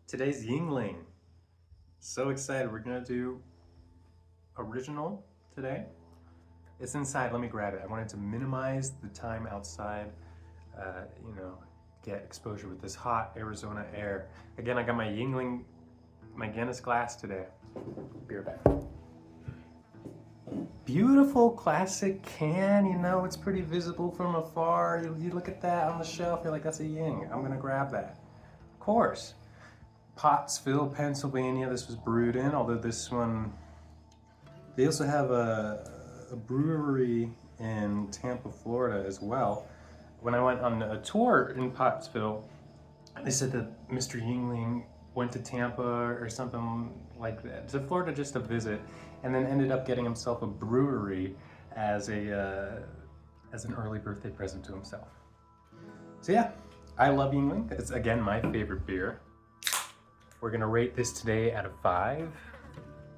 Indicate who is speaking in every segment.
Speaker 1: Today's Yuengling. So excited. We're gonna do original today. It's inside. Let me grab it. I wanted to minimize the time outside, you know, get exposure with this hot Arizona air. Again, I got my Yuengling, my Guinness glass today. Beer back. Beautiful classic can, you know, it's pretty visible from afar. You look at that on the shelf, you're like, that's a Ying. I'm gonna grab that. Of course. Pottsville, Pennsylvania, this was brewed in, although this one, they also have a brewery in Tampa, Florida as well. When I went on a tour in Pottsville, they said that Mr. Yuengling went to Tampa or something like that, to Florida just to visit, and then ended up getting himself a brewery as an early birthday present to himself. So yeah, I love Yuengling. It's again my favorite beer. We're gonna rate this today out of 5.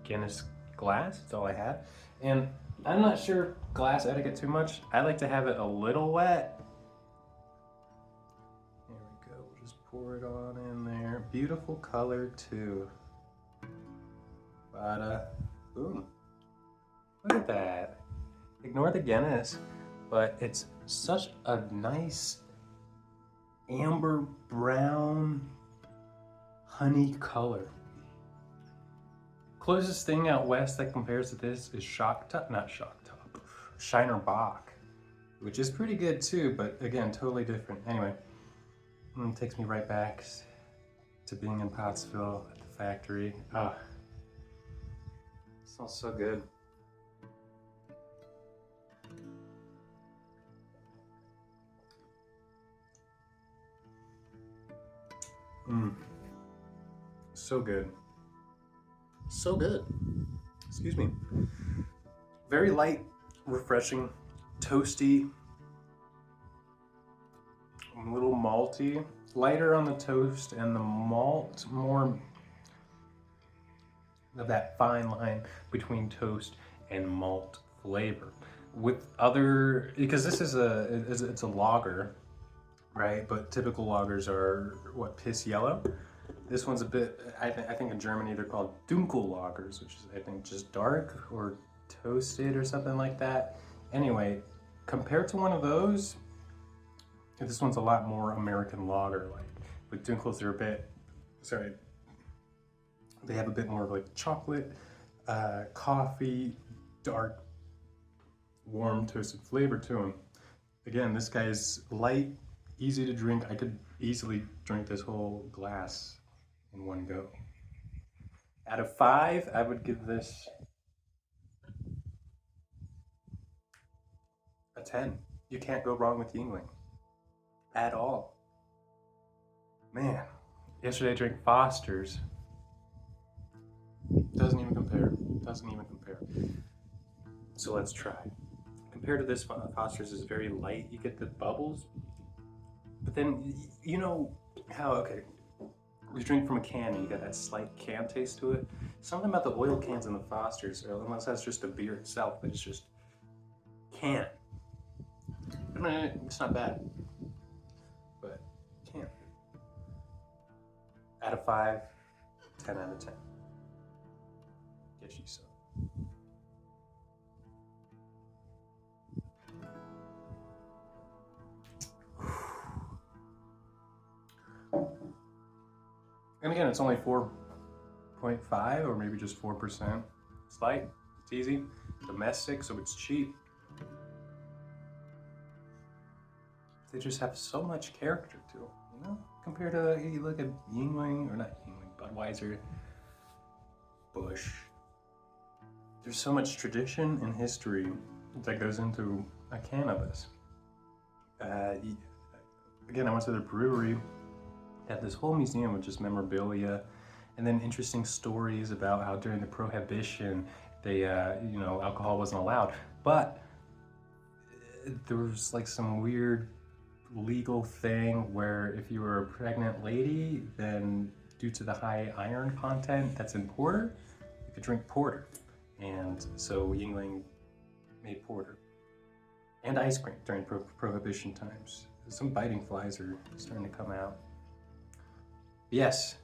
Speaker 1: Guinness glass, that's all I had. And I'm not sure glass etiquette too much. I like to have it a little wet. There we go, we'll just pour it on in there. Beautiful color too. Bada, boom. Look at that. Ignore the Guinness, but it's such a nice amber brown honey color. Closest thing out west that compares to this is Shiner Bock, which is pretty good too, but again, totally different. Anyway, it takes me right back to being in Pottsville at the factory. Ah, it smells so good. So good. So good. Excuse me. Very light, refreshing, toasty, a little malty. Lighter on the toast and the malt, more of that fine line between toast and malt flavor. With other, because this is it's a lager, right? But typical lagers are what, piss yellow. This one's a bit, I think in Germany they're called Dunkel lagers, which is I think just dark or toasted or something like that. Anyway, compared to one of those, this one's a lot more American lager like. With Dunkels, they're a bit, they have a bit more of like chocolate, coffee, dark, warm, toasted flavor to them. Again, this guy's light, easy to drink. I could easily drink this whole glass in one go. Out of 5, I would give this a 10. You can't go wrong with Yuengling at all. Man, yesterday I drank Foster's. Doesn't even compare. Doesn't even compare. So let's try. Compared to this, Foster's is very light. You get the bubbles, but then you know how, okay, you drink from a can and you get that slight can taste to it. Something about the oil cans in the Foster's, or unless that's just the beer itself, but it's just can. I mean, it's not bad, but can. Out of 5, 10 out of 10. Get you some. And again, it's only 4.5 or maybe just 4%. It's light, it's easy, domestic, so it's cheap. They just have so much character to them, you know? Compared to, you look at Yuengling, or not Yuengling, Budweiser, Busch. There's so much tradition and history that goes into a can of this. Again, I went to the brewery, had this whole museum of just memorabilia, and then interesting stories about how during the Prohibition, they, you know, alcohol wasn't allowed. But there was like some weird legal thing where if you were a pregnant lady, then due to the high iron content that's in porter, you could drink porter. And so Yuengling made porter and ice cream during Prohibition times. Some biting flies are starting to come out. Yes,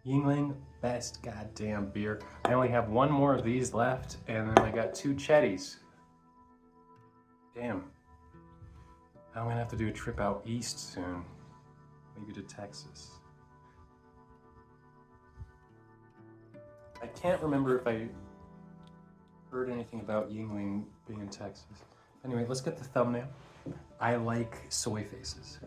Speaker 1: Yuengling, best goddamn beer. I only have one more of these left, and then I got 2 Chetties. Damn. I'm gonna have to do a trip out east soon. Maybe to Texas. I can't remember if I heard anything about Yuengling being in Texas. Anyway, let's get the thumbnail. I like soy faces.